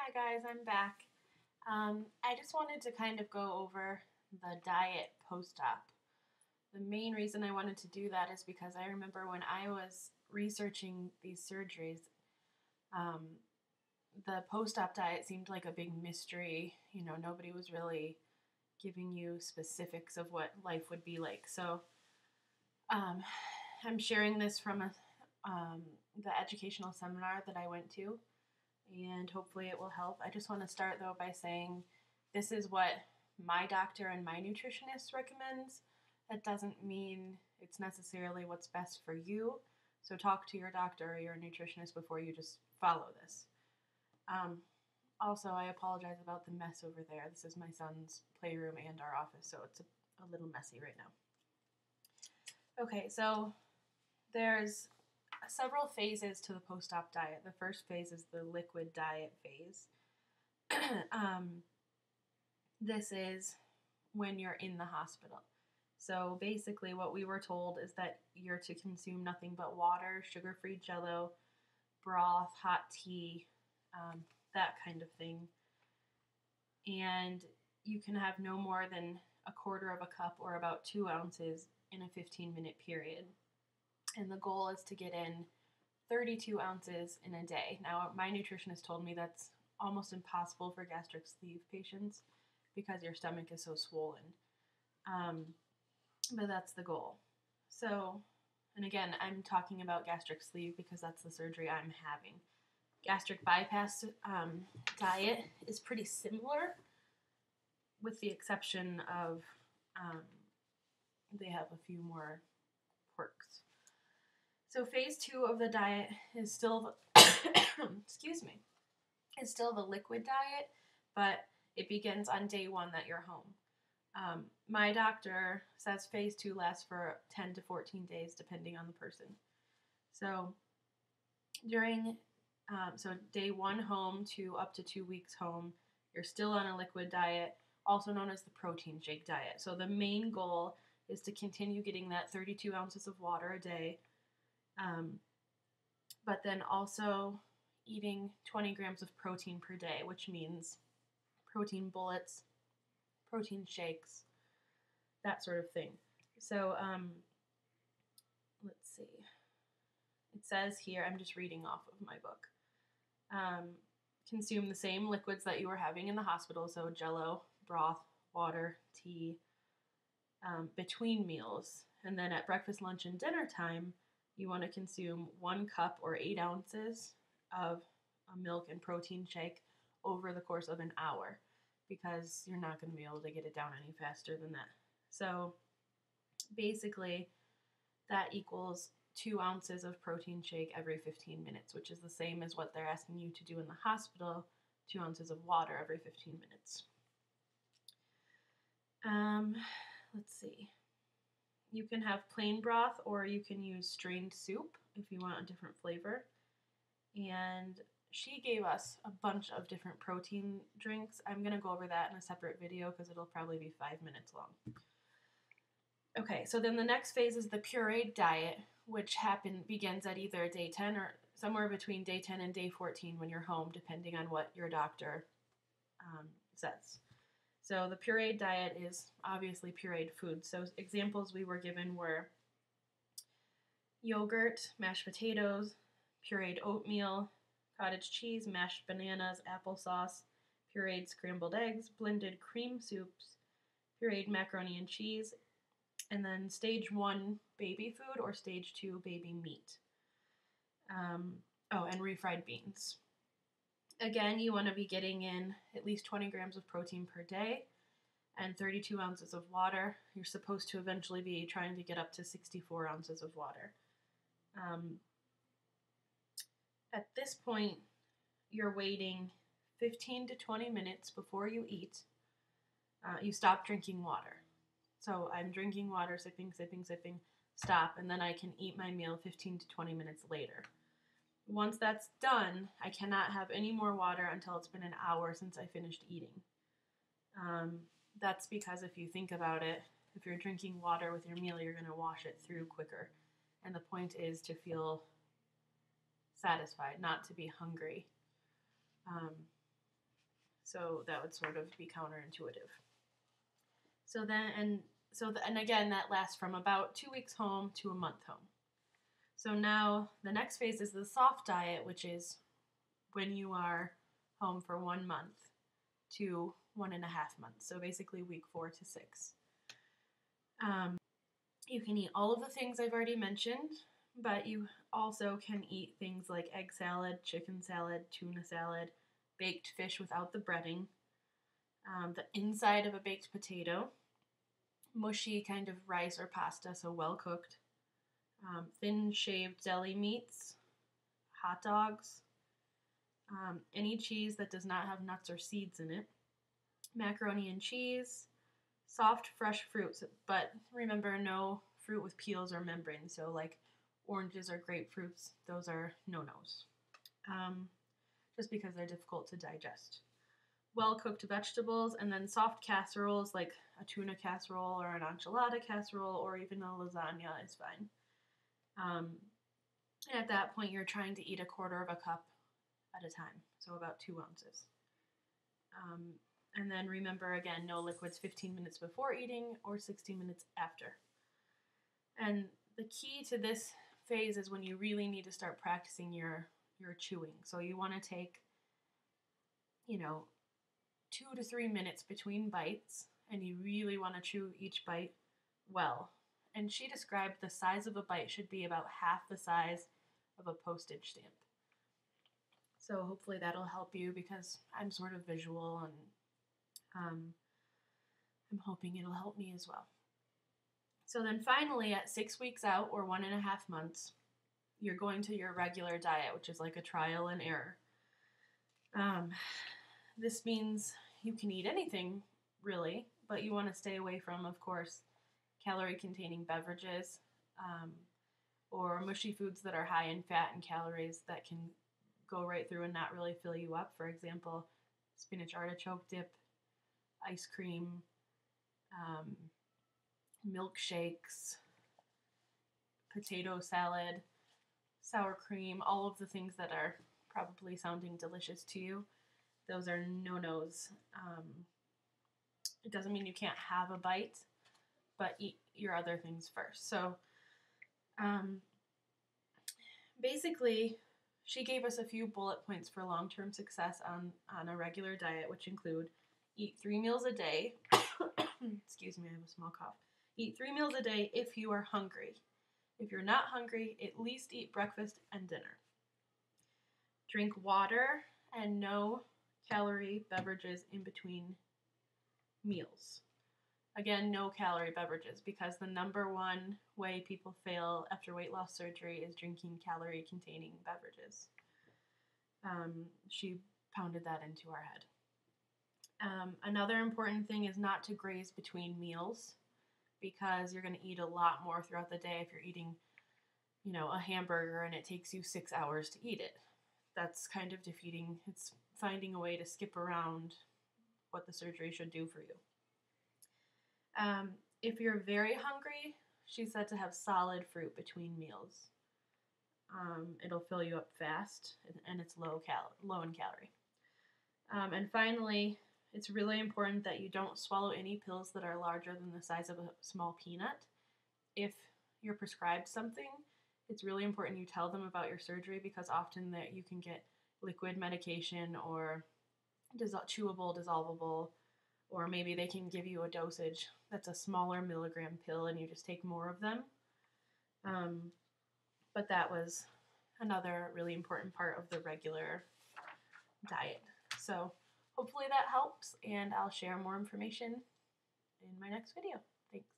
Hi guys, I'm back. I just wanted to kind of go over the diet post-op. The main reason I wanted to do that is because I remember when I was researching these surgeries, um, the post-op diet seemed like a big mystery. Nobody was really giving you specifics of what life would be like. So um, I'm sharing this from the educational seminar that I went to, and hopefully it will help. I just want to start though by saying this is what my doctor and my nutritionist recommends. That doesn't mean it's necessarily what's best for you. So talk to your doctor or your nutritionist before you just follow this. Also, I apologize about the mess over there. This is my son's playroom and our office, so it's a little messy right now. Okay, so there's several phases to the post-op diet. The first phase is the liquid diet phase. This is when you're in the hospital. So basically what we were told is that you're to consume nothing but water, sugar-free Jell-O, broth, hot tea, that kind of thing. And you can have no more than a quarter of a cup or about 2 ounces in a 15-minute period. And the goal is to get in 32 ounces in a day. Now, my nutritionist told me that's almost impossible for gastric sleeve patients because your stomach is so swollen. But that's the goal. So, and again, I'm talking about gastric sleeve because that's the surgery I'm having. Gastric bypass diet is pretty similar, with the exception of they have a few more quirks. So phase 2 of the diet is still, excuse me, is still the liquid diet, but it begins on day 1 that you're home. My doctor says phase 2 lasts for 10 to 14 days, depending on the person. So during, day 1 home to up to 2 weeks home, you're still on a liquid diet, also known as the protein shake diet. So the main goal is to continue getting that 32 ounces of water a day, but then also eating 20 grams of protein per day, which means protein bullets, protein shakes, that sort of thing. So let's see. It says here, I'm just reading off of my book. Consume the same liquids that you were having in the hospital, so Jell-O, broth, water, tea, between meals. And then at breakfast, lunch, and dinner time, you want to consume 1 cup or 8 ounces of a milk and protein shake over the course of an hour, because you're not going to be able to get it down any faster than that. So basically, that equals 2 ounces of protein shake every 15 minutes, which is the same as what they're asking you to do in the hospital, 2 ounces of water every 15 minutes. Let's see. You can have plain broth, or you can use strained soup if you want a different flavor. And she gave us a bunch of different protein drinks. I'm going to go over that in a separate video because it'll probably be 5 minutes long. Okay, so then the next phase is the pureed diet, which begins at either day 10 or somewhere between day 10 and day 14 when you're home, depending on what your doctor says. So the pureed diet is obviously pureed food. So examples we were given were yogurt, mashed potatoes, pureed oatmeal, cottage cheese, mashed bananas, applesauce, pureed scrambled eggs, blended cream soups, pureed macaroni and cheese, and then stage 1 baby food or stage 2 baby meat. And refried beans. Again, you want to be getting in at least 20 grams of protein per day and 32 ounces of water. You're supposed to eventually be trying to get up to 64 ounces of water. At this point, you're waiting 15 to 20 minutes before you eat. You stop drinking water. So I'm drinking water, sipping, stop, and then I can eat my meal 15 to 20 minutes later. Once that's done, I cannot have any more water until it's been an hour since I finished eating. That's because if you think about it, if you're drinking water with your meal, you're going to wash it through quicker. And the point is to feel satisfied, not to be hungry. So that would sort of be counterintuitive. So then, and again, that lasts from about 2 weeks home to a month home. So now the next phase is the soft diet, which is when you are home for 1 month to 1.5 months. So basically week 4 to 6. You can eat all of the things I've already mentioned, but you also can eat things like egg salad, chicken salad, tuna salad, baked fish without the breading, the inside of a baked potato, mushy kind of rice or pasta, so well cooked, thin shaved deli meats, hot dogs, any cheese that does not have nuts or seeds in it, macaroni and cheese, soft fresh fruits, but remember, no fruit with peels or membranes, so like oranges or grapefruits, those are no-nos, just because they're difficult to digest. Well-cooked vegetables, and then soft casseroles like a tuna casserole or an enchilada casserole or even a lasagna is fine. And at that point, you're trying to eat 1/4 cup at a time, so about 2 ounces. And then remember, again, no liquids 15 minutes before eating or 60 minutes after. And the key to this phase is when you really need to start practicing your chewing. So you want to take, 2 to 3 minutes between bites, and you really want to chew each bite well. And she described the size of a bite should be about half the size of a postage stamp. So hopefully that'll help you, because I'm sort of visual, and I'm hoping it'll help me as well. So then finally, at 6 weeks out, or 1.5 months, you're going to your regular diet, which is like a trial and error. This means you can eat anything, really, but you want to stay away from, of course, calorie-containing beverages, or mushy foods that are high in fat and calories that can go right through and not really fill you up. For example, spinach artichoke dip, ice cream, milkshakes, potato salad, sour cream, all of the things that are probably sounding delicious to you. Those are no-nos. It doesn't mean you can't have a bite, but eat your other things first. So basically, she gave us a few bullet points for long-term success on a regular diet, which include eat 3 meals a day. Excuse me, I have a small cough. Eat 3 meals a day if you are hungry. If you're not hungry, at least eat breakfast and dinner. Drink water and no calorie beverages in between meals. Again, no calorie beverages, because the number one way people fail after weight loss surgery is drinking calorie-containing beverages. She pounded that into our head. Another important thing is not to graze between meals, because you're going to eat a lot more throughout the day if you're eating, a hamburger and it takes you 6 hours to eat it. That's kind of defeating. It's finding a way to skip around what the surgery should do for you. If you're very hungry, she said to have solid fruit between meals. It'll fill you up fast, and it's low in calorie. And finally, it's really important that you don't swallow any pills that are larger than the size of a small peanut. If you're prescribed something, it's really important you tell them about your surgery, because often that you can get liquid medication or chewable, dissolvable, or maybe they can give you a dosage that's a smaller milligram pill and you just take more of them. But that was another really important part of the regular diet. So hopefully that helps, and I'll share more information in my next video. Thanks.